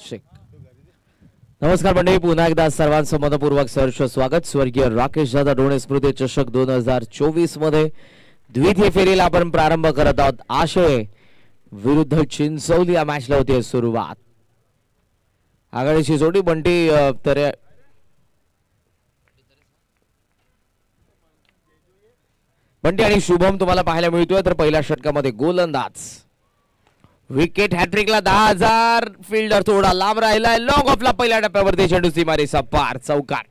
शेख. नमस्कार मंडळी, पुन्हा एकदा सर्वांचं मनपूर्वक सहर्ष स्वागत. स्वर्गीय राकेश दादा ढोणे स्मृती चषक 2024 मध्ये द्वितीय फेरीला आपण प्रारंभ करत आहोत. आशय विरुद्ध चिंचवली या मॅचला होती सुरुवात. आघाडीची जोडी बंटी आणि शुभम तुम्हाला पाहायला मिळतोय. तर पहिल्या षटकामध्ये गोलंदाज विकेट हॅट्रिकला 10,000. फिल्डर थोडा लांब राहिलाय. लॉंग ऑफला पहिल्या टप्प्यावरती चेंडू सीमारेषा पार चौकार.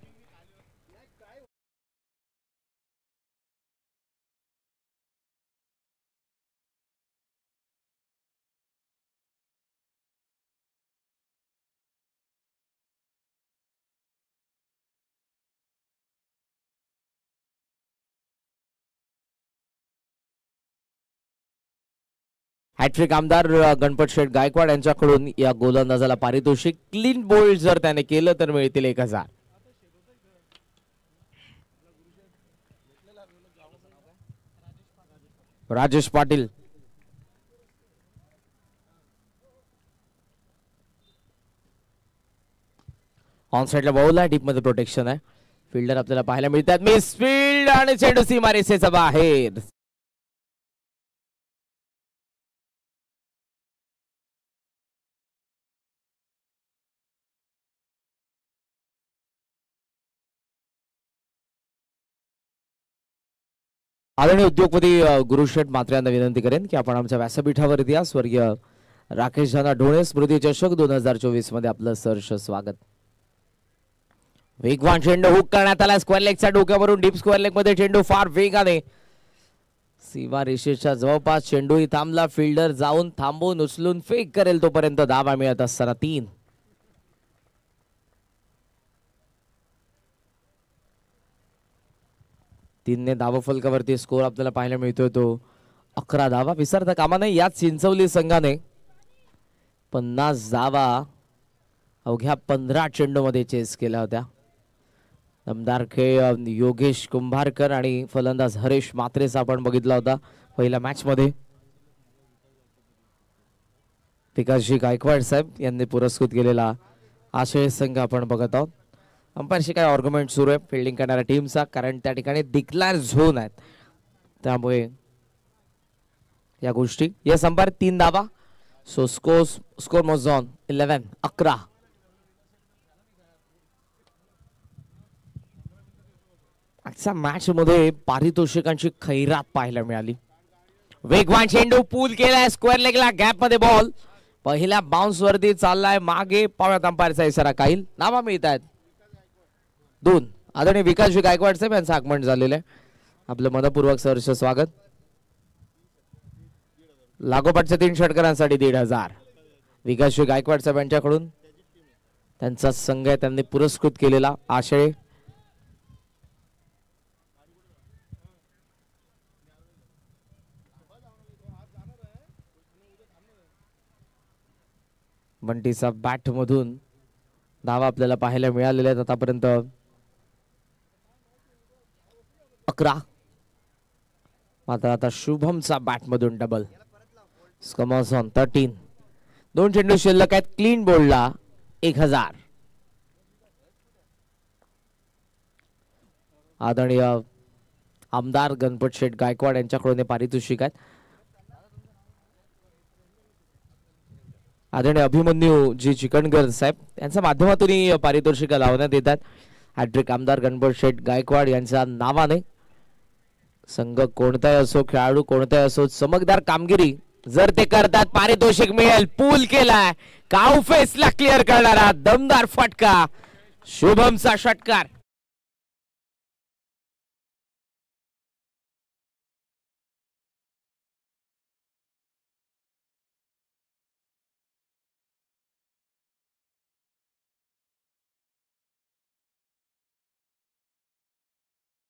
हॅट्रिक आमदार गणपत शेठ गायकवाड यांच्याकडून या गोलंदाजाला पारितोषिक. क्लीन बोल्ड जर त्याने केलं तर मिळतील 1,000. राजेश पाटील ऑन साइडला बॉल आहे. डीप मध्ये प्रोटेक्शन आहे. फिल्डर आपल्याला पाहायला मिळतात. मिस फील्ड आणि चेंडू सीमारेषेच्या बाहेर. आदरणीय उद्योगपती गुरुशेठ मात्रे यांना विनंती करेन की आपण आमच्या व्यासपीठावरती या. स्वर्गीय राकेश दादा ढोणे स्मृती चषक 2024 मध्ये आपलं सहर्ष स्वागत. वेगवान चेंडू हुक करण्यात आला. स्क्वेअर लेगच्या डोक्यावरून डीप स्क्वेअर लेग मध्ये चेंडू फार वेगाने सीमा रेषेच्या जवळपास. चेंडूही थांबला. फिल्डर जाऊन थांबवून उचलून फेक करेल तोपर्यंत धावा मिळत असताना 3. तीनने धावा फलकावरती स्कोर आपल्याला पाहायला मिळतोय तो 11 धावा. विसरता कामा नये. याच चिंचवली संघाने 50 धावा अवघ्या 15 चेंडू मध्ये चेस केल्या होत्या. दमदार खेळ योगेश कुंभारकर आणि फलंदाज हरेश मात्रेचा आपण बघितला होता पहिल्या मॅच मध्ये. विकासजी गायकवाड साहेब यांनी पुरस्कृत केलेला आशय संघ आपण बघत आहोत. अंपायरशी काय आर्ग्युमेंट सुरू आहे फिल्डिंग करणाऱ्या टीमचा, कारण त्या ठिकाणी डिक्लेअर झोन आहेत. त्यामुळे या गोष्टी. यस अंपायर 3 धावा. सो स्कोर मोज ऑन 11. आजच्या मॅच मध्ये पारितोषिकांची खैरात पाहायला मिळाली. वेगवान चेंडू पूल केलाय. स्क्वेअर लेगला गॅप मध्ये बॉल पहिल्या बाउन्स वरती चाललाय. मागे पावण्यात अंपायरचा इशारा. काही नावा मिळत आहेत. 2. आदरणीय विकासजी गायकवाड साहेब यांचं आगमन झालेलं आहे. आपलं मनपूर्वक सहर्ष स्वागत. लागोपाठच्या 3 षटकारांसाठी 1,500 विकासजी गायकवाड साहेब यांच्याकडून त्यांचा संघ आहे. त्यांनी पुरस्कृत केलेला आशय. बंटीचा बॅट मधून धावा आपल्याला पाहायला मिळालेल्या आहेत आतापर्यंत 11. मात्र आता शुभमचा बॅट मधून डबल. Score on 13. 2 चेंडू शिल्लक आहेत. क्लीन बोल्डला 1,000. आदरणीय आमदार गणपत शेठ गायकवाड यांच्याकडून पारितोषिक आहेत. आदरणीय अभिमन्यू जी चिकणकर साहेब यांच्या माध्यमातून पारितोषिक लावण्यात येतात. हॅट्रिक आमदार गणपत शेठ गायकवाड यांच्या नावाने. संघ कोणताही असो, खेळाडू कोणताही असो, चमकदार कामगिरी जर ते करतात पारितोषिक मिळेल. पूल केलाय. काउ फेसला क्लिअर करणारा दमदार फटका. शुभमचा षटकार.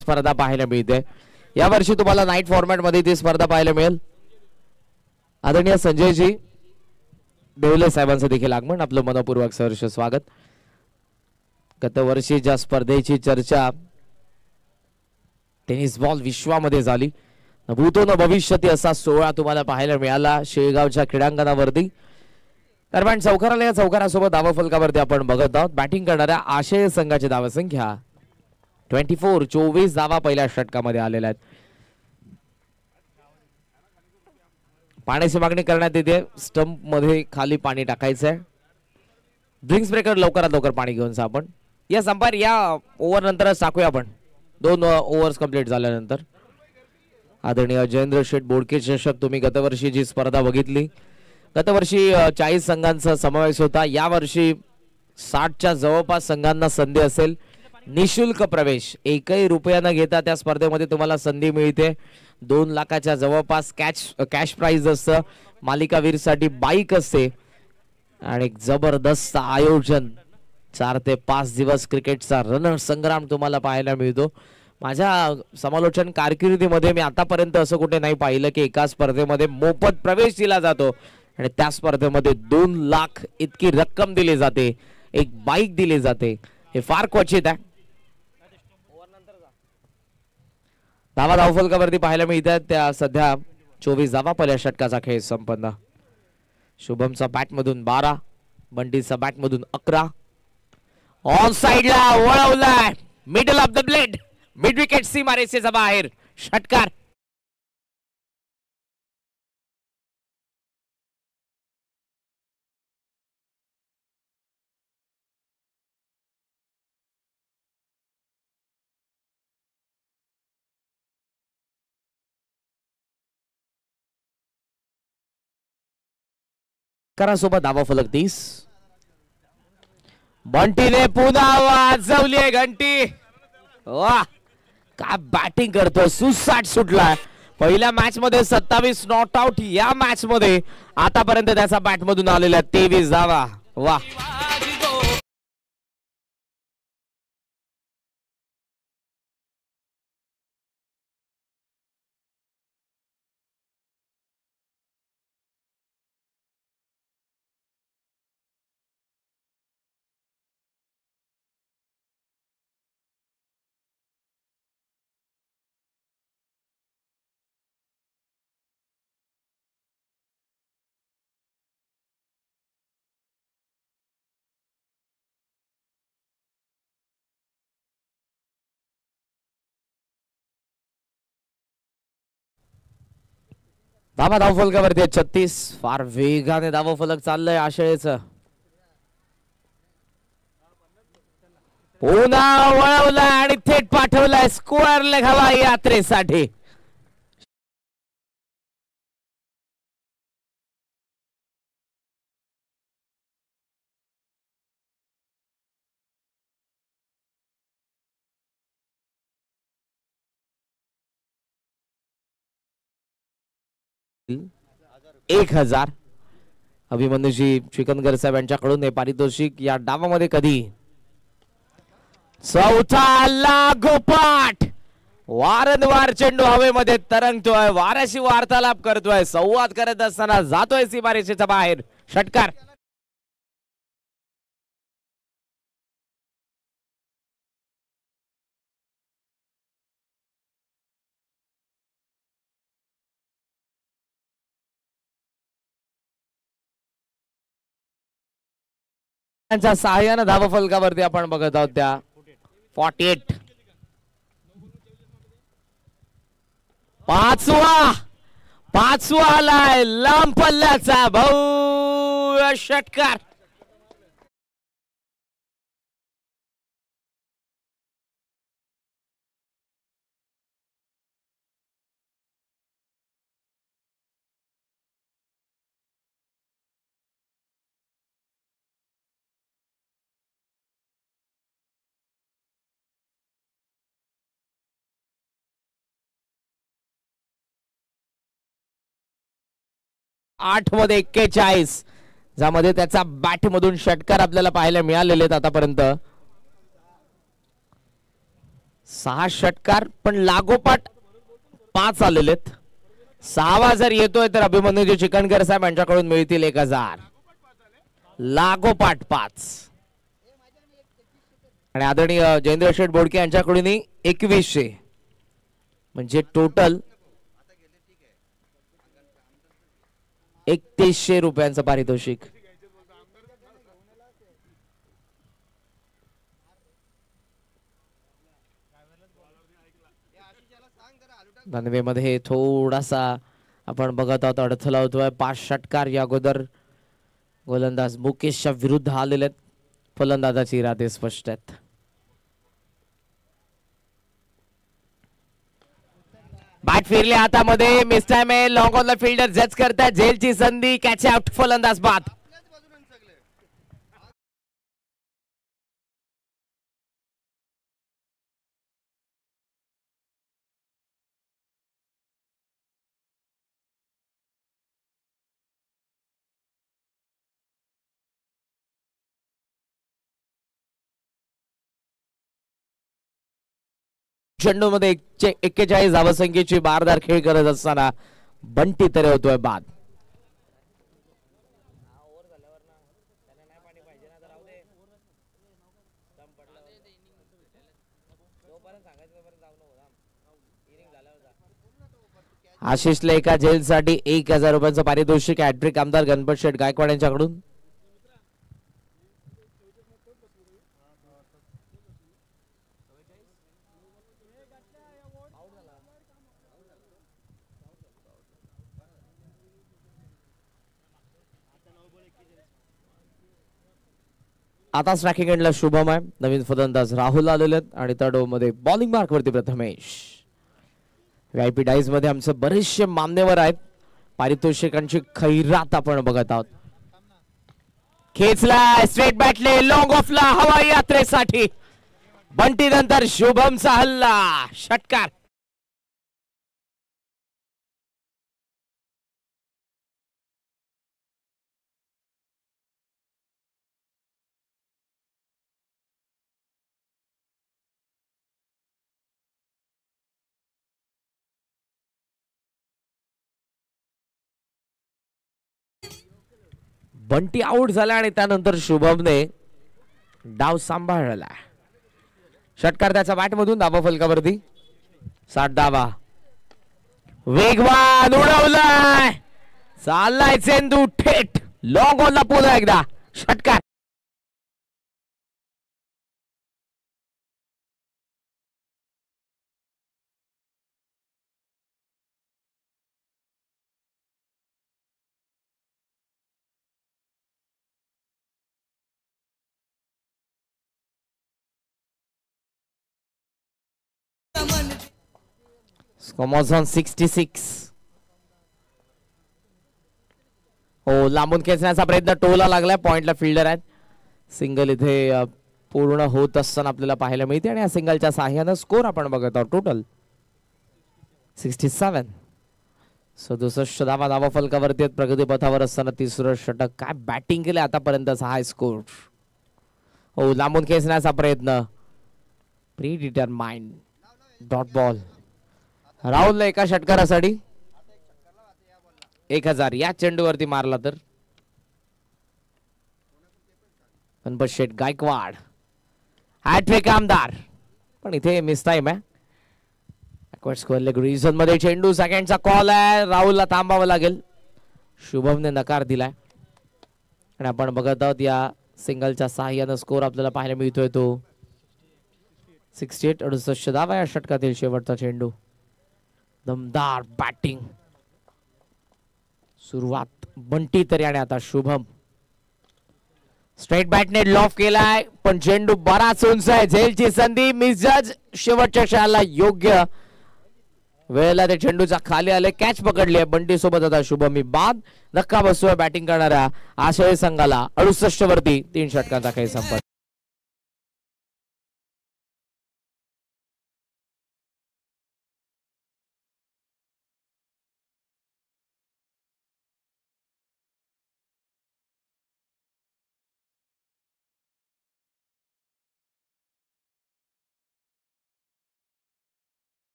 स्पर्धा पाहायला मिळते. यावर्षी तुम्हाला नाईट फॉर्मॅट मध्ये ती स्पर्धा पाहायला मिळेल. आदरणीय संजयजी देवले साहेबांचं देखील आगमन. आपलं मनपूर्वक सहर्ष स्वागत. गत वर्षी ज्या स्पर्धेची चर्चा टेनिस बॉल विश्वामध्ये झाली, भूतो न भविष्यती असा सोहळा तुम्हाला पाहायला मिळाला शेगावच्या क्रीडांगणावरती. दरम्यान चौकाराला या चौकारासोबत धावा फलकावरती आपण बघत आहोत. बॅटिंग करणाऱ्या आशय संघाची धावसंख्या 24. 24 धावा पहिल्या षटकामध्ये आलेल्या आहेत. पाण्याची मागणी करण्यात येते. स्टंप मध्ये खाली पाणी टाकायचं आहे. ड्रिंक्स ब्रेकर लवकरात लवकर पाणी घेऊन जा आपण. या संपार या ओव्हर नंतरच टाकूया आपण. 2 ओव्हर्स कंप्लीट झाल्यानंतर. आदरणीय जयेंद्र शेठ बोडके चषक तुम्ही गतवर्षी जी स्पर्धा बघितली, गतवर्षी 40 संघांचा समावेश होता. यावर्षी 60च्या जवळपास संघांना संधी असेल. निशुल्क प्रवेश, एकही रुपया न घेता त्या स्पर्धेमध्ये तुम्हाला संधी मिळते. 2 लाखाच्या जवळपास कॅश प्राइज असतं. मालिकावीरसाठी बाईक असते आणि एक जबरदस्त आयोजन. 4 ते 5 दिवस क्रिकेटचा रणसंग्राम तुम्हाला पाहायला मिळतो. माझ्या समालोचन कारकिर्दीमध्ये मी आतापर्यंत असं कुठे नाही पाहिलं की एका स्पर्धेमध्ये मोफत प्रवेश दिला जातो आणि त्या स्पर्धेमध्ये 2 लाख इतकी रक्कम दिली जाते, एक बाईक दिली जाते. हे फार क्वचित आहे. धावा धावफलकावरती पाहायला मिळतात त्या सध्या 24 धावा पहिल्या षटकाचा खेळ संपन्न. शुभमचा बॅट मधून 12, बंटीचा बॅट मधून 11. ऑन साइडला वळवलाय, middle of the blade, mid wicket सीमारेषेच्या बाहेर. षटकार. सोबत धावा फलक 30. बंटीने पुन्हा वाजवली घंटी. वाह, काय बॅटिंग करतो. सुसाट सुटला. पहिल्या मॅच मध्ये 27 नॉट आउट. या मॅच मध्ये आतापर्यंत त्याचा बॅट मधून आलेल्या 23 धावा. वाह, धावा धावफलकावरती 36. फार वेगाने धावफलक चाललंय आशयचं. पुन्हा वळवला आणि थेट पाठवलाय स्क्वेअर लेग हवा यात्रेसाठी. $1000 अभिमन्यूजी चिकनगर साहेब यांच्याकडून हे पारितोषिक. या डावामध्ये कधी चौथा लागोपाठ. वारंवार चेंडू हवेमध्ये तरंगतोय, वाऱ्याशी वार्तालाप करतोय, संवाद करत असताना जातोय सीमारेषेच्या बाहेर. षटकार. सहाय्यानं धावा फलकावरती आपण बघत आहोत त्या 48. पाचवा आलाय लांब पल्ल्याचा भव्य षटकार. आठ मध्ये 41, ज्यामध्ये त्याचा बॅट मधून षटकार आपल्याला पाहायला मिळालेले आहेत आतापर्यंत. 6 षटकार, पण लागोपाठ 5 आलेले आहेत. 6वा जर येतोय तर अभिमन्यूजी चिकनकर साहेब यांच्याकडून मिळतील 1000. लागोपाठ 5 आणि आदरणीय जयेंद्र शेठ बोडके यांच्याकडून 2100, म्हणजे टोटल 3100 रुपयांचं पारितोषिक. दानवे मध्ये थोडासा आपण बघत आहोत अडथळा होतोय. 5 षटकार या अगोदर गोलंदाज मुकेशच्या विरुद्ध आलेले आहेत. फलंदाजाचे इरादे स्पष्ट आहेत. बॅट फिरले हातामध्ये. मिस टाइम आहे. लॉंग ऑन द फिल्डर जज करतात. झेलची संधी. Catch out. फलंदाज बाद. चेंडू मध्ये 41 धावसंख्येची बारदार खेळ करत असताना बंटी तरे होतोय बाद. आशिषला एका झेलसाठी 1000 रुपयांचं पारितोषिक. हॅट्रिक आमदार गणपत शेठ गायकवाड यांच्याकडून. आता स्ट्रायकिंग एंडला शुभम आहे. नवीन फलंदाज राहुल आलेले आहेत आणि त्या डो मध्ये बॉलिंग मार्क वरती प्रथमेश. व्हीआयपी डाईज मध्ये आमचे बरेचसे मान्यवर आहेत. पारितोषिकांची खैरात आपण बघत आहोत. खेचला स्ट्रेट बॅटले लॉंग ऑफला हवाई यात्रेसाठी. बंटी नंतर शुभमचा हल्ला. षटकार. बंटी आउट झाला आणि त्यानंतर शुभमने डाव सांभाळला. षटकार त्याच्या बॅटमधून. धावा फलकावरती 60 धावा. वेगवान उडवलाय. चाललाय चेंडू थेट लॉंग ऑनला. पुन्हा एकदा षटकार. Amazon 66. हो लांबून खेचण्याचा प्रयत्न. टोला लागलाय. पॉइंटला फिल्डर आहेत. सिंगल इथे पूर्ण होत असताना आपल्याला पाहायला मिळते आणि या सिंगलच्या साह्यानं स्कोर आपण बघत आहोत. टोटल 67. 67 धावा. धावा फलकावरती आहेत. प्रगती पथावर असताना तिसरं षटक. काय बॅटिंग केलं आतापर्यंतचा हाय स्कोर. हो लांबून खेचण्याचा प्रयत्न. Pre determined dot ball. राहुलला एका षटकारासाठी 1000 या चेंडूवरती मारला तर गणपत शेठ गायकवाड. हॅट्रिक आमदार. पण इथे मिस टाइम आहे. स्क्वेअर लेग रिझन मध्ये चेंडू. सेकंडचा कॉल आहे. राहुलला थांबावं लागेल. शुभमने नकार दिलाय आणि आपण बघत आहोत या सिंगलच्या सहाय्यानं स्कोर आपल्याला पाहायला मिळतोय तो 68. 68 धावा या षटकातील शेवटचा चेंडू. दमदार बॅटिंग सुरुवात बंटी तरी आणि आता शुभम. स्ट्रेट बॅटने लॉफ केलाय पण चेंडू बराच उंच आहे. झेलची संधी. मिसजज. शेवटच्या क्षणाला योग्य वेळेला ते चेंडूच्या खाली आले. कॅच पकडली आहे बंटी सोबत. आता शुभम बाद. धक्का बसतोय बॅटिंग करणाऱ्या आशय संघाला. 68 वरती 3 षटकांचा काही संपत.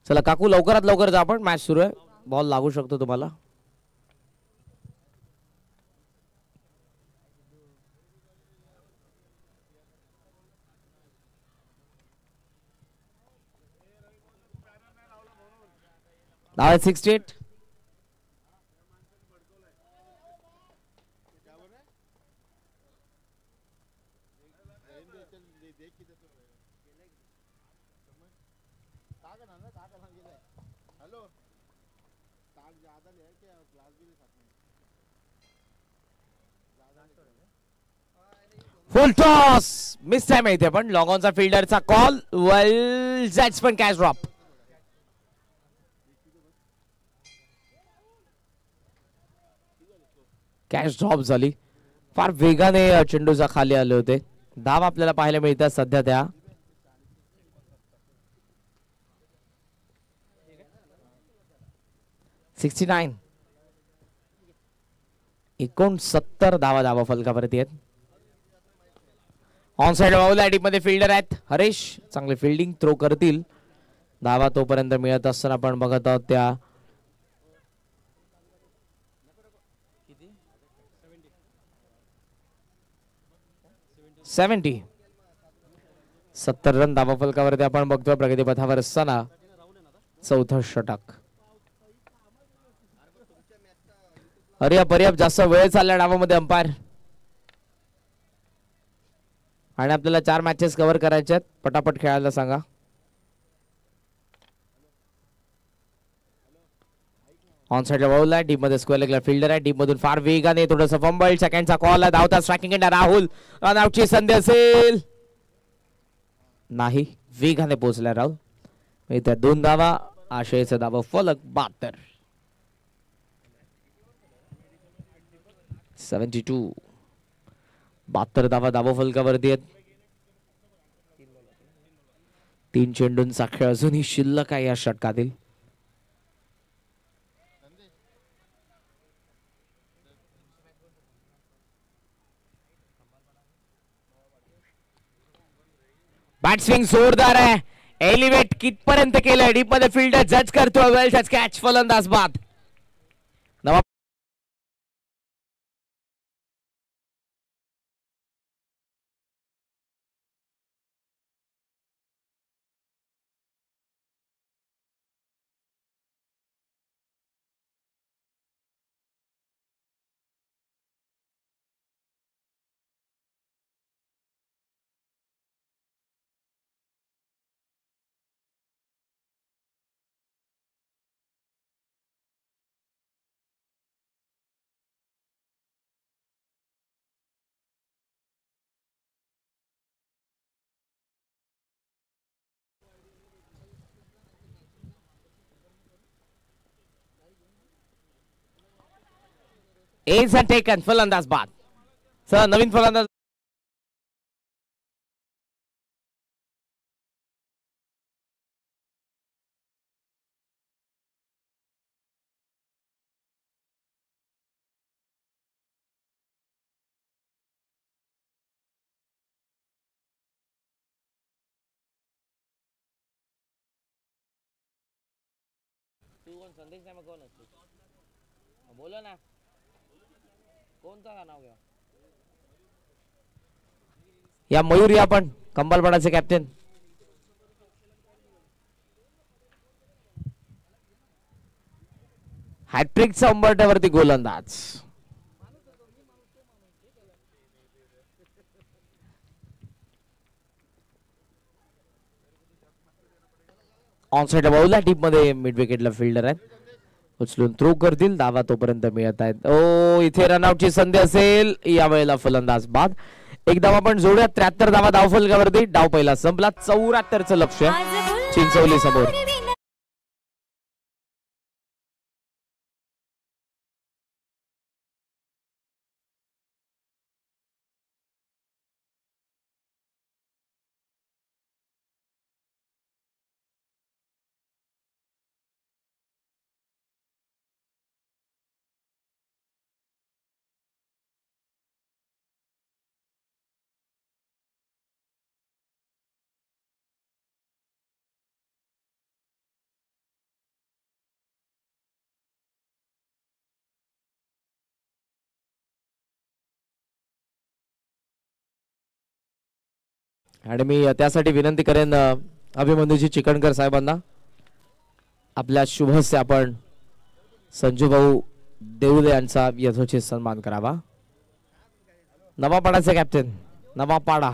चला काकू लवकरात लवकर जा, आपण मॅच सुरू आहे, बॉल लागू शकतो तुम्हाला. नाव आहे 68. फुल टॉस मिस टाइम इथे, पण लॉंग ऑनचा फिल्डरचा कॉल. वेल जॅक्स पण कॅच ड्रॉप. कॅच ड्रॉप झाली. फार वेगाने चेंडूचा खाली आले होते. धाव आपल्याला पाहायला मिळतात सध्या त्या 69. 69 धावा फलकावरती आहेत. ऑन साइड बाउला टीम मध्ये फिल्डर आहेत हरेश, चांगले फिल्डिंग थ्रो करतील. धावा तोपर्यंत मिळत असताना आपण बघत आहोत त्या 70 रन धावा फलकावरती आपण बघतोय प्रगती पथावर असताना. चौथं षटक. अरे पर्याप्त जास्त वेळ चालला डावामध्ये अंपायर, आणि आपल्याला 4 मॅचेस कव्हर करायचे आहेत. पटापट खेळायला सांगा. ऑन साइडला बाउला टीम मध्ये स्क्वेअर लेगला फिल्डर आहे. टीम मधून फार वेगाने थोडंसं फंबल. सेकंडचा कॉल आहे. धावता स्ट्रायकिंग एंड राहुल. रन आउटची संधी असेल, नाही, वेगाने पोहोचला राहुल. त्या 2 धावा. आशयचा धावा फलक 72. 72 72 धावा फलकावरती आहेत. 3 चेंडूंचा खेळ अजूनही शिल्लक आहे या षटकातील. बॅट स्विंग जोरदार आहे. एलिव्हेट कितपर्यंत केलंय डीप मध्ये फिल्डर जज करतो. वेल टच कॅच, फलंदाज बाद. एज टेकन, फलंदाज बाद. सर नवीन फलंदाज संदेश नाही, मग कोण असतो बोला ना, कोणता नाव घ्या. या मयूर या पण कंबलपडाचे कॅप्टन. हॅट्रिकचा उंबरठ्यावरती गोलंदाज. ऑन साइड बाउला टीम मध्ये मिड विकेटला फिल्डर आहेत. उचलून थ्रो करतील. धावा तोपर्यंत मिळत आहेत. ओ इथे रनआउटची संधी असेल. या वेळेला फलंदाज बाद. एक धावा पण जोडूया. 73 धावा धावफलकावरती. डाव पहिला संपला. 74चं लक्ष चिंचवली समोर. आणि मी त्यासाठी विनंती करेन अभिमन्यूजी चिकणकर साहेबांना आपल्या शुभ हस्ते आपण संजू भाऊ देवले यांचा यथोचित सन्मान करावा. नवापाडाचे कॅप्टन नवापाडा.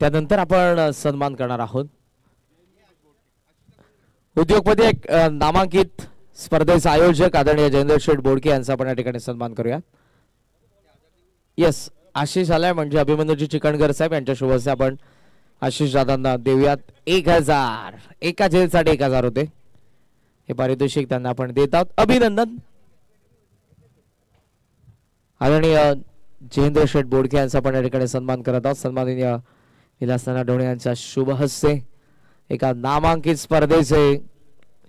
त्यानंतर आपण सन्मान करणार आहोत उद्योगपती एक नामांकित स्पर्धेचे आयोजक आदरणीय जयेंद्र शेठ बोडके यांचा आपण या ठिकाणी सन्मान करूया. यस, आशिष आलाय म्हणजे अभिमन्यूजी चिकणकर साहेब यांच्या शुभ हस्ते आपण आशिष दादांना देऊयात. 1000 एका जेलसाठी 1000 होते हे पारितोषिक त्यांना आपण देत आहोत. अभिनंदन. आदरणीय जयेंद्र शेठ बोडके यांचा आपण या ठिकाणी सन्मान करत आहोत. सन्माननीय विलासनाथ ढवणे यांच्या शुभ हस्ते एका नामांकित स्पर्धेचे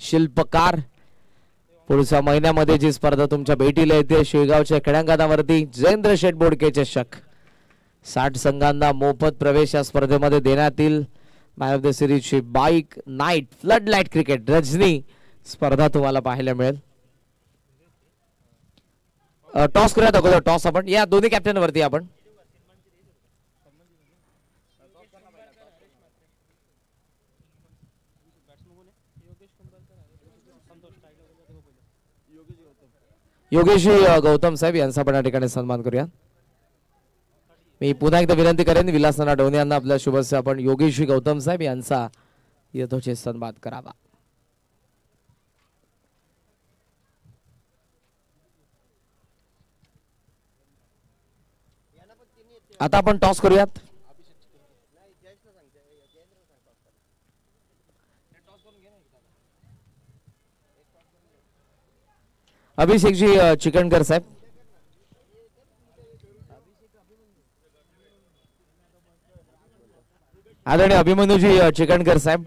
शिल्पकार. पुढच्या महिन्यामध्ये जी स्पर्धा तुमच्या भेटीला येते शेगावच्या क्रीडांगणावरती जयेंद्र शेठ बोडके चषक. 60 संघांना मोफत प्रवेश या स्पर्धेमध्ये देण्यात येईल. मॅन ऑफ द सिरीजची bike night flood light cricket रजनी स्पर्धा तुम्हाला पाहायला मिळेल. टॉस करूयात अगोदर. टॉस आपण या दोन्ही कॅप्टन वरती आपण योगेशजी गौतम साहेब यांचा पण या ठिकाणी सन्मान करूया. मी पुन्हा एकदा विनंती करेन विलासनाथ ढवणे यांना आपल्या शुभ हस्ते आपण योगेशजी गौतम साहेब यांचा यथोचित सन्मान करावा. आता आपण टॉस करूयात. अभिषेकजी चिकणकर साहेब. आदरणीय अभिमन्यूजी चिकणकर साहेब.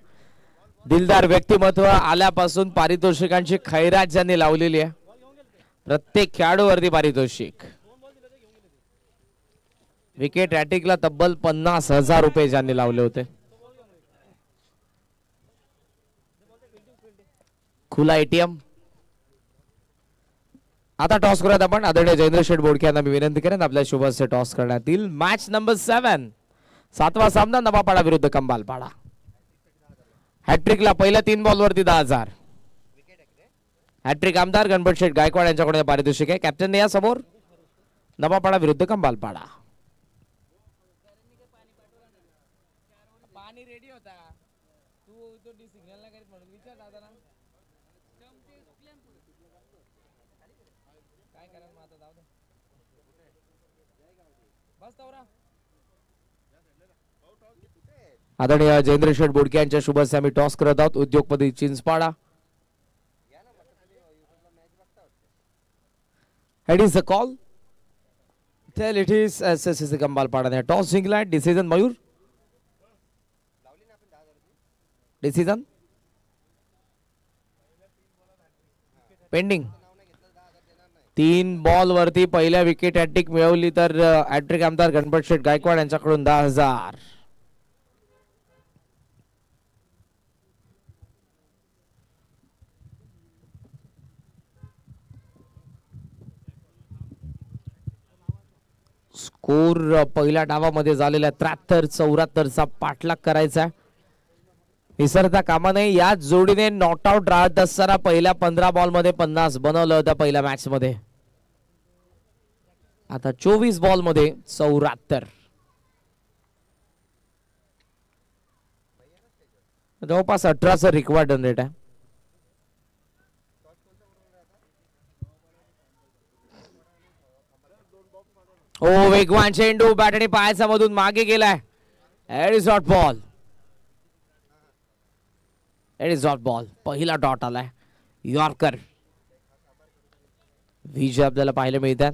दिलदार व्यक्तिमत्व आल्यापासून पारितोषिकांची खैरात ज्यांनी लावलेली आहे. प्रत्येक खेळाडूवरती पारितोषिक. विकेट हॅट्रिकला तब्बल 50,000 रुपये ज्यांनी लावले होते. खुला एटीएम. आता टॉस करूयात आपण. आदरणीय जयेंद्र शेठ बोडके यांना मी विनंती करेन आपल्या शुभ हस्ते टॉस करण्यात येईल. मॅच नंबर 7 7वा सामना नवापाडा विरुद्ध कंबालपाडा. हॅट्रिकला पहिल्या 3 बॉलवरती 10,000. हॅट्रिक आमदार गणपत शेठ गायकवाड यांच्याकडे पारितोषिक आहे. कॅप्टन या समोर. नवापाडा विरुद्ध कंबालपाडा. पाणी रेडी होता तू तो सिग्नल ना करीत म्हणून विचार दादाला काय करा मग आता. जाऊ दे बस तवरा. आदरणीय जयेंद्र शेठ बोडके यांच्या शुभ हस्ते आम्ही टॉस करत आहोत. उद्योगपती Chinchpada. Head is the call. Tail it is SSC Kambalpada ने टॉस जिंकलाय. Decision Mayur. Decision pending. 3 ball वरती पहिल्या विकेट हॅट्रिक मिळवली तर हॅट्रिक आमदार गणपत शेठ गायकवाड यांच्याकडून 10,000. स्कोर पहिल्या डावामध्ये झालेला 73-74चा पाठलाग करायचा. विसरता कामा नये. याच जोडीने नॉट आउट राहत असताना पहिल्या 15 बॉलमध्ये 50 बनवलं होतं पहिल्या मॅच मध्ये. आता 24 बॉलमध्ये 74. जवळपास 18चा रिक्वायर्ड रन रेट आहे. ओ वेगवान चेंडू बॅटने पायाच्या मधून मागे गेलाय. It is not ball. It is not ball. पहिला डॉट आलाय. यॉर्कर विजय आपल्याला पाहायला मिळतात.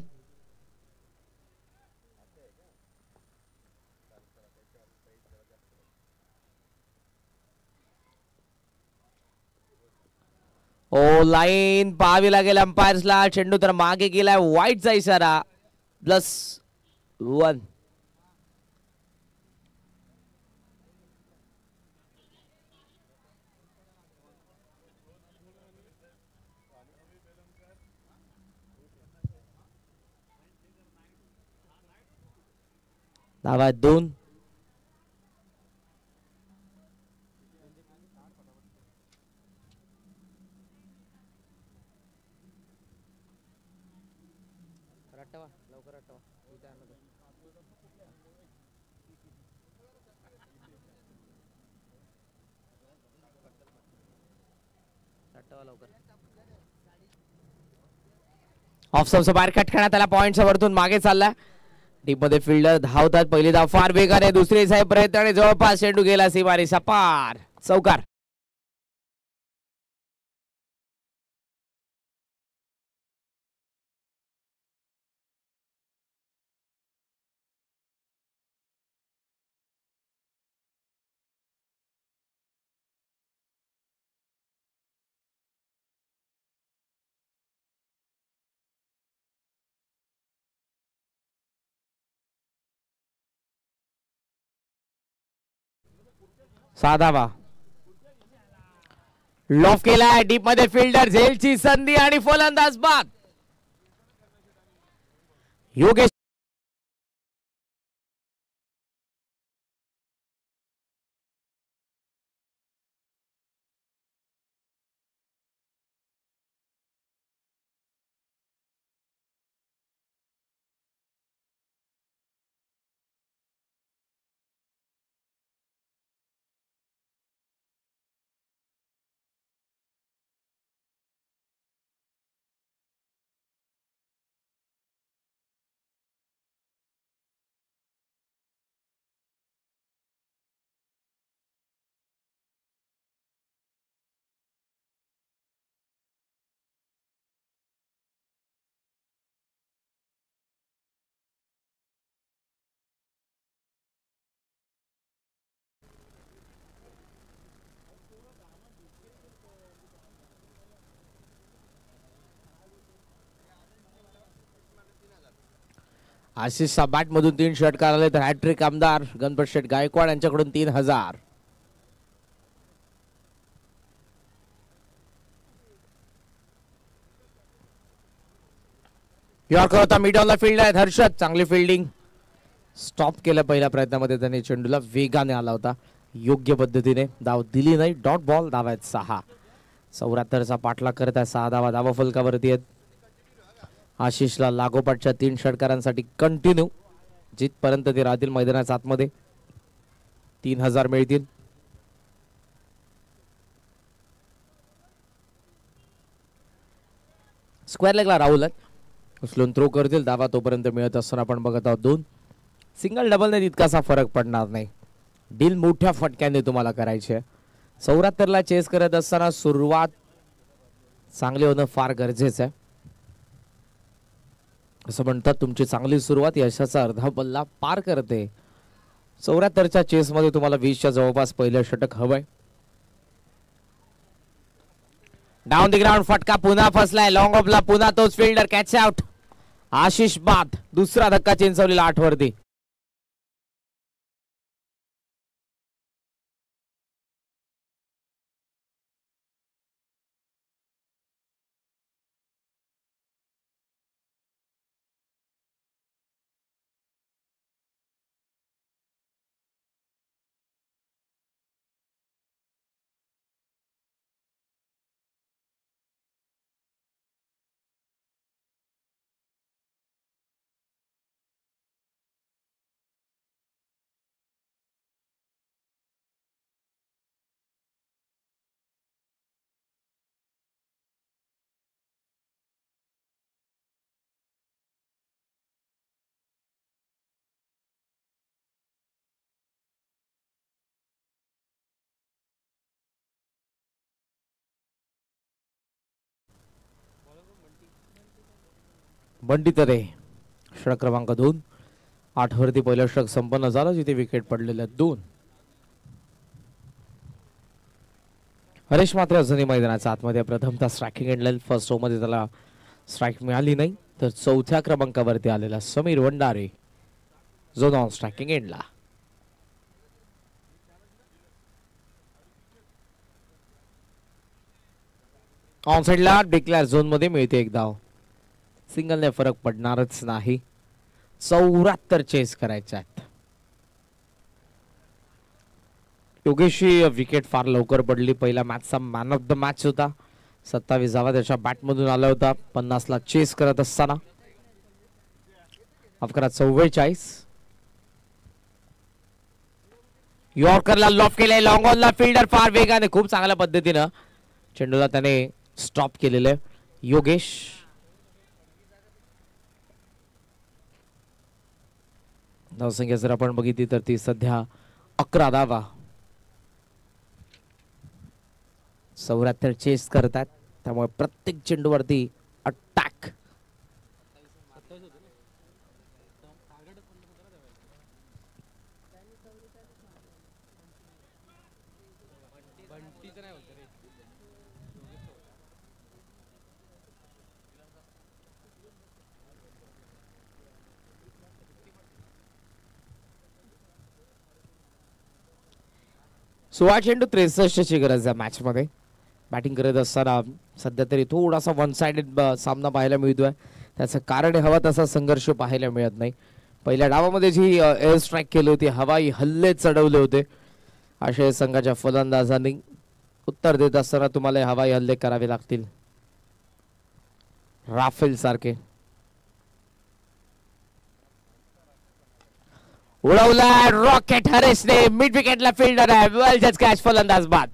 ओ लाईन पाहावी लागेल अंपायर्सला. चेंडू तर मागे गेलाय. वाईटचा इशारा. +1. धावा आहेत 2. ऑफ स्टंपचा बाहेर कट करण्यात आला. पॉइंटच्या वरतून मागे चालला. डीप मध्ये फिल्डर धावतात. पहिली धाव फार वेगाने, दुसरी साहेब प्रयत्न आणि जवळपास चेंडू गेला सीमारेषा पार. चौकार. साधावा लॉफ केलाय. डीप मध्ये फिल्डर, झेलची संधी आणि फलंदाज बाद. योगेश आशिषचा बॅट मधून 3 षटकार आले तर हॅट्रिक आमदार गणपत शेठ गायकवाड यांच्याकडून 3000. यॉर्कर होता. मिडॉनला फील्ड आहे. हर्षद चांगली फिल्डिंग. स्टॉप केलं पहिल्या प्रयत्नामध्ये. त्याने चेंडूला वेगाने आला होता. योग्य पद्धतीने धाव दिली नाही. Dot ball. धावा आहेत 6. 74चा पाठलाग करत आहे. 6 धावा धावा फलकावरती आहेत. आशिषला लागोपाठच्या 3 षटकारांसाठी कंटिन्यू जिथपर्यंत ते राहतील मैदानाच्या आतमध्ये 3000 मिळतील. स्क्वेअर लेगला राहुल उचलून थ्रो करतील. धावा तोपर्यंत मिळत असताना आपण बघत आहोत 2. सिंगल डबलने तितकासा फरक पडणार नाही. डील मोठ्या फटक्याने तुम्हाला करायची आहे. 74ला चेस करत असताना सुरुवात चांगली होणं फार गरजेचं आहे. असं म्हणतात तुमची चांगली सुरुवात यशाचा अर्धा पल्ला पार करते. 74च्या चेस मध्ये तुम्हाला 20च्या जवळपास पहिलं षटक हवंय. डाऊन द ग्राउंड फटका पुन्हा फसलाय. लॉंग ऑफला पुन्हा तोच फिल्डर. Catch out. आशिष बाद. दुसरा धक्का चिंचवलेला 8 वरती. बंटी तरे षटक क्रमांक 2. 8 वरती पहिलं षटक संपन्न झालं जिथे विकेट पडलेल्या 2. हरेश मात्र अजूनही मैदानाच्या आतमध्ये. प्रथमतः striking and line. First over मध्ये त्याला स्ट्राईक मिळाली नाही. तर 4थ्या क्रमांकावरती आलेला समीर वंडारे जो नॉन स्ट्रायकिंग एंडला. ऑन साइडला डिक्लेअर झोन मध्ये मिळते 1 धाव. सिंगलने फरक पडणारच नाही. 74 चेस करायचे आहेत. योगेशची विकेट फार लवकर पडली. पहिला मॅचचा मॅन ऑफ द मॅच होता. 27 त्याच्या बॅटमधून आला होता 50 ला चेस करत असताना. 11:44. यॉर्करला लॉफ केले. लॉंग ऑनला फिल्डर फार वेगाने खूप चांगल्या पद्धतीनं चेंडूला त्याने स्टॉप केलेलं योगेश. धावसंख्या जर आपण बघितली तर ती सध्या 11 धावा. 74 चेस करतात त्यामुळे प्रत्येक चेंडूवरती अटॅक. सोळा चेंडू 63 ची गरज आहे मॅच मध्ये. बॅटिंग करत असताना सध्या तरी थोडासा वन साइडेड सामना पाहायला मिळतोय. त्याचं कारण हवा तसा संघर्ष पाहायला मिळत नाही. पहिल्या डावामध्ये जी एअर स्ट्राईक केली होती, हवाई हल्ले चढवले होते आशिया संघाच्या फलंदाजांनी. उत्तर देत असताना तुम्हाला हवाई हल्ले करावे लागतील राफेल सारखे. उडवला रॉकेट हरेशने. मिड विकेटला फिल्डर आहे. वेल जस्ट कॅच फलंदाज बाद.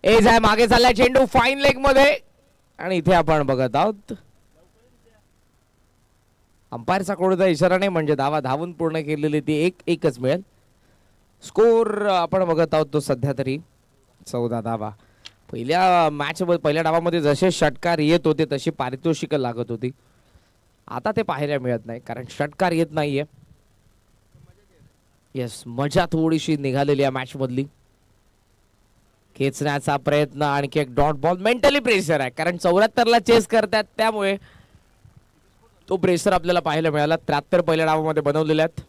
एज आहे. मागे चाललाय चेंडू फाईन लेग मध्ये आणि इथे आपण बघत आहोत अंपायरचा कोणता इशारा नाही, म्हणजे धावा धावून पूर्ण केलेली ती एकच मिळेल. स्कोर आपण बघत आहोत तो सध्या तरी 14 धावा. पहिल्या मॅच पहिल्या डावामध्ये जसे षटकार येत होते तशी पारितोषिक लागत होती. आता ते पाहायला मिळत नाही कारण षटकार येत नाहीये. येस, मजा थोडीशी निघालेली या मॅच मधली. खेचण्याचा प्रयत्न, आणखी एक डॉट बॉल. मेंटली प्रेशर आहे कारण 74 ला चेस करतात त्यामुळे तो प्रेशर आपल्याला पाहायला मिळाला. 73 पहिल्या डावामध्ये बनवलेले आहेत.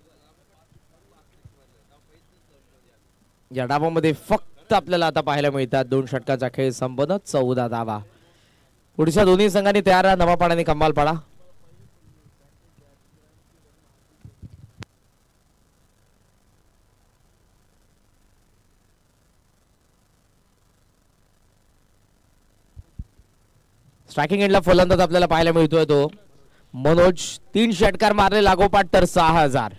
या डावामध्ये फक्त आपल्याला आता पाहायला मिळतात 2 षटकाचा खेळ संपन्न. 14 धावा. पुढच्या दोन्ही संघांनी तयार राहा. नवा पाण्याने कमाल पाडा. स्ट्रायकिंग एंडला फलंदाज आपल्याला पाहायला मिळतोय तो मनोज. 3 षटकार मारले लागोपाठ तर 6000.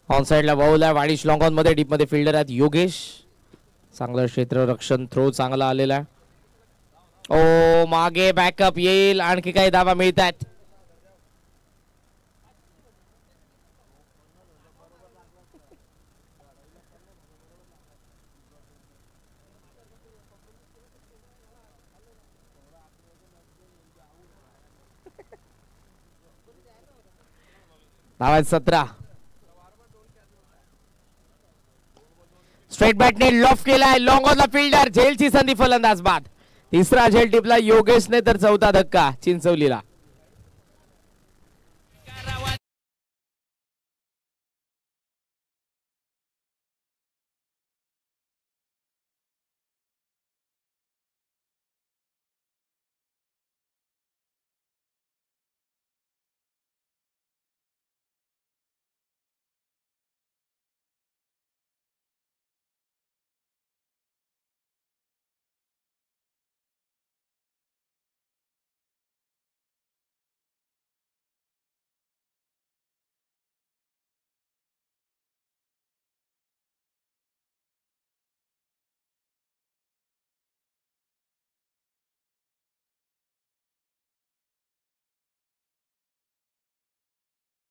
ऑन साइडला बाऊला. वाडिश लॉंग ऑन मध्ये डीप मध्ये फिल्डर आहेत योगेश. चांगलं क्षेत्ररक्षण. थ्रो चांगला आलेला आहे. ओ मागे बॅकअप येईल. आणखी काही धावा मिळतात. धावा 17. स्ट्रेट बॅटने लॉफ केलाय. Long on the fielder. झेलची संधी. फलंदाज बाद. तिसरा झेल टिपला योगेशने तर 4था धक्का चिंचवलीला.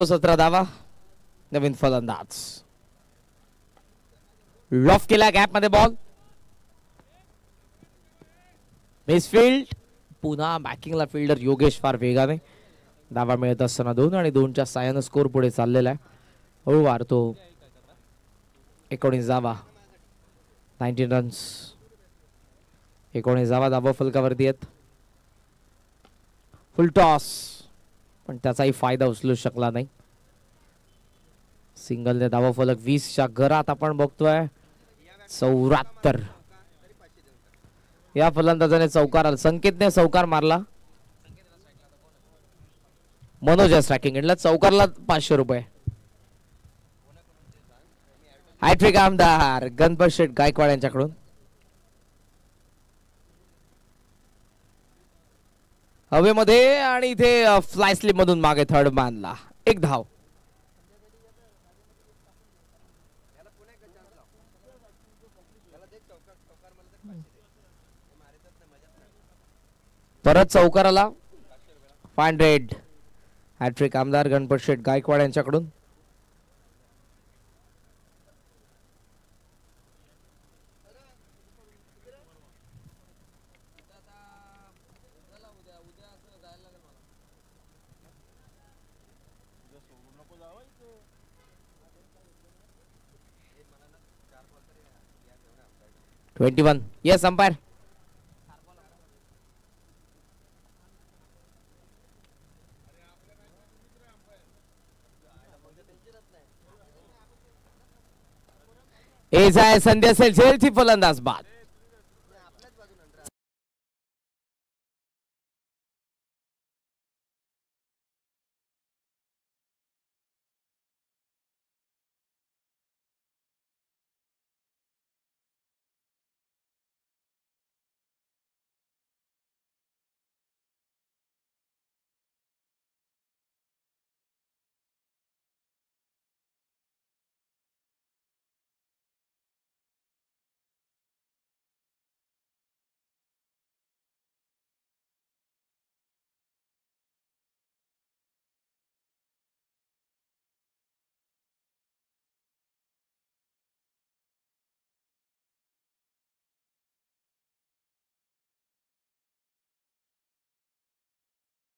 17 धावा. नवीन फलंदाज लॉफ केला गॅप मध्ये बॉल. मिसफिल्ड. पुन्हा बॅकिंगला फिल्डर योगेश फार वेगाने. धावा मिळत असताना 2 आणि 2च्या साह्यानं स्कोर पुढे चाललेला आहे. हळू वाढतो. 19 धावा. 19 रन्स. 19 धावा धावा फलकावरती आहेत. फुल टॉस पण त्याचाही फायदा उचलू शकला नाही. सिंगलने धावा फलक 20च्या घरात आपण बघतोय. 74. या फलंदाजाने चौकार, संकेतने चौकार मारला. मनोज स्ट्रायकिंग एंडला चौकारला 500 रुपये. हॅट्रिक आमदार गणपत शेठ गायकवाड यांच्याकडून. हवेमध्ये आणि इथे फ्लाय स्लिप मधून मागे थर्ड बांधला. 1 धाव. परत चौकाराला 500. हॅट्रिक आमदार गणपत शेठ गायकवाड यांच्याकडून. $21. Yes, umpire. संधी असेल झेलची फलंदाज बाद.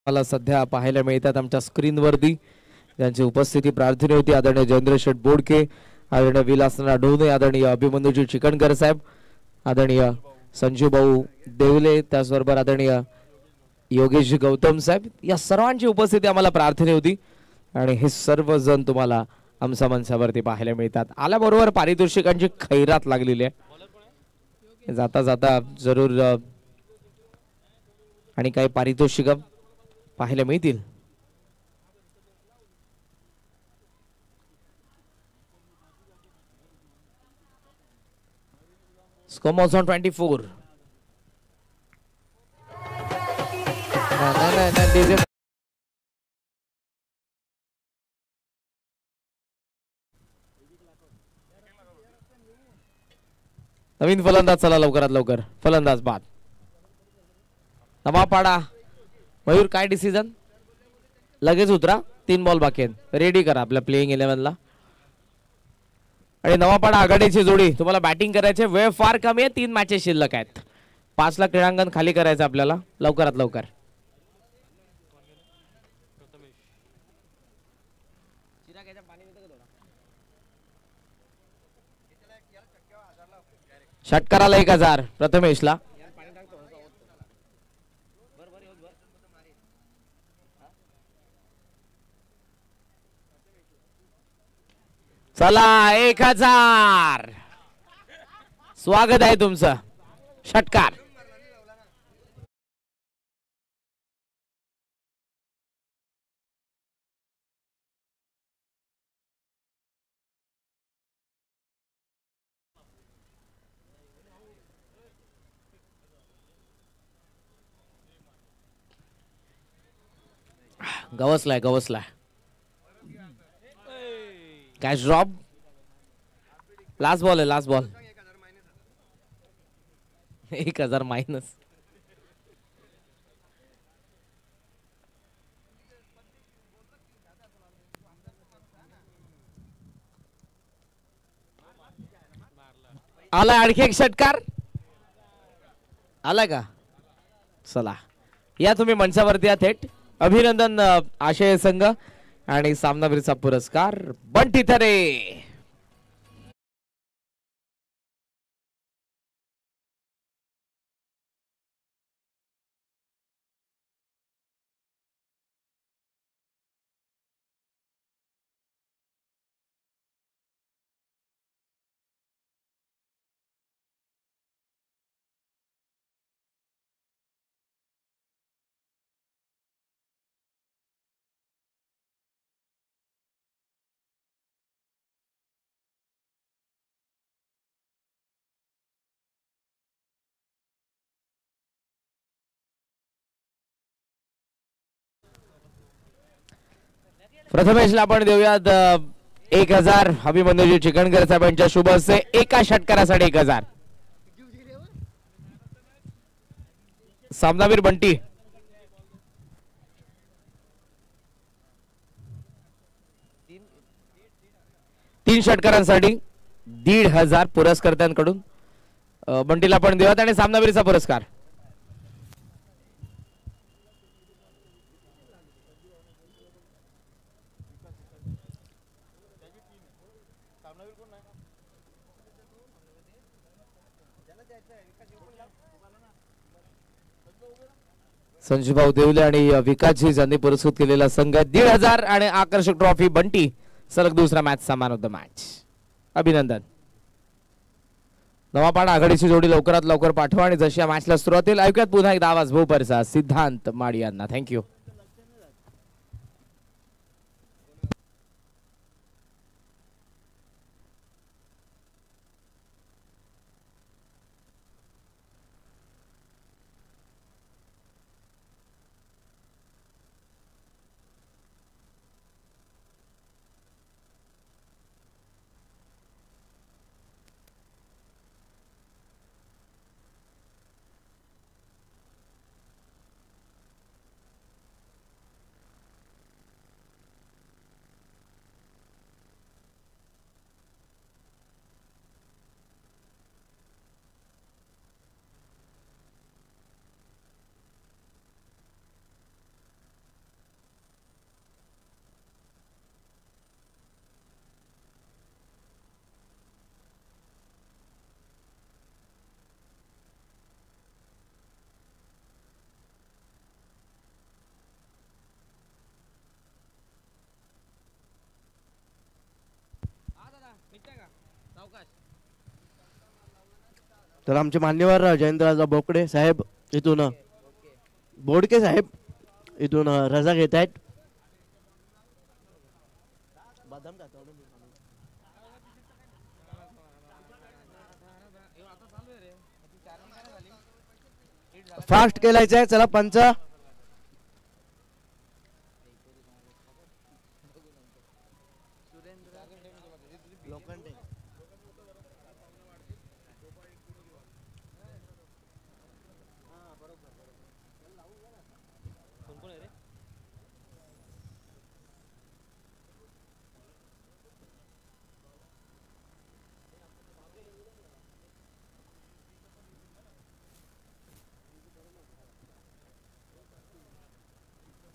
मला सध्या पाहायला मिळतात आमच्या स्क्रीनवरती ज्यांची उपस्थिती प्रार्थना होती. आदरणीय जयेंद्र शेठ बोडके, आदरणीय विलासनाथ ढोणे, आदरणीय अभिमन्यूजी चिकणकर साहेब, आदरणीय संजू भाऊ देवले, त्याचबरोबर आदरणीय योगेश गौतम साहेब, या सर्वांची उपस्थिती आम्हाला प्रार्थना होती. आणि हे सर्वजण तुम्हाला आमच्या मंचावरती पाहायला मिळतात. आल्याबरोबर पारितोषिकांची खैरात लागलेली आहे. जाता जाता जरूर आणि काही पारितोषिक पाहायला मिळतील. स्कोमोस ऑन 24. नवीन फलंदाज चला लवकरात लवकर. फलंदाज बाद. नवापाडा मयूर काय डिसिजन? लगेच उतरा. 3 बॉल बाकी आहेत. रेडी करा आपल्या प्लेइंग 11 ला. आणि नवापाडा आघाडीची जोडी. तुम्हाला बॅटिंग करायचे. वेळ फार कमी आहे. 3 मॅचेस शिल्लक आहेत. 5 ला क्रीडांगण खाली करायचं आपल्याला लवकरात लवकर. षटकाराला 1000 प्रथमेशला. चला 1000. स्वागत आहे तुमचं. षटकार. गवसलाय गवसलाय. Catch drop. लास्ट बॉल आहे. Last ball. 1000 मायनस. आलाय आणखी एक षटकार आलाय का चला या तुम्ही मंचावरती या थेट अभिनंदन आशय संघ आणि सामनावीरचा पुरस्कार बंटी थरे प्रथमेशला आपण देऊयात 1000 अभिमन्यूजी चिकणकर साहेबांच्या शुभ हस्ते एका षटकारासाठी 1000 सामनावीर बंटी तीन षटकारांसाठी 1500 पुरस्कर्त्यांकडून बंटीला पण देऊयात आणि सामनावीरचा पुरस्कार संजूभाऊ देवले आणि विकासजी यांनी पुरस्कृत केलेला संघ 1500 आणि आकर्षक ट्रॉफी बंटी सलग दुसरा मॅच समान ऑफ द मॅच अभिनंदन नवापाडा आघाडीची जोडी लवकरात लवकर पाठवा आणि जशी या मॅचला सुरुवात होईल ऐकूयात पुन्हा एकदा आवाज भोपरचा सिद्धांत माडी यांना थँक्यू तर आमचे मान्यवर जयंतराजा बोकडे साहेब इथून बोडके साहेब इथून रजा घेत आहेत फास्ट केलायचं आहे चला पंच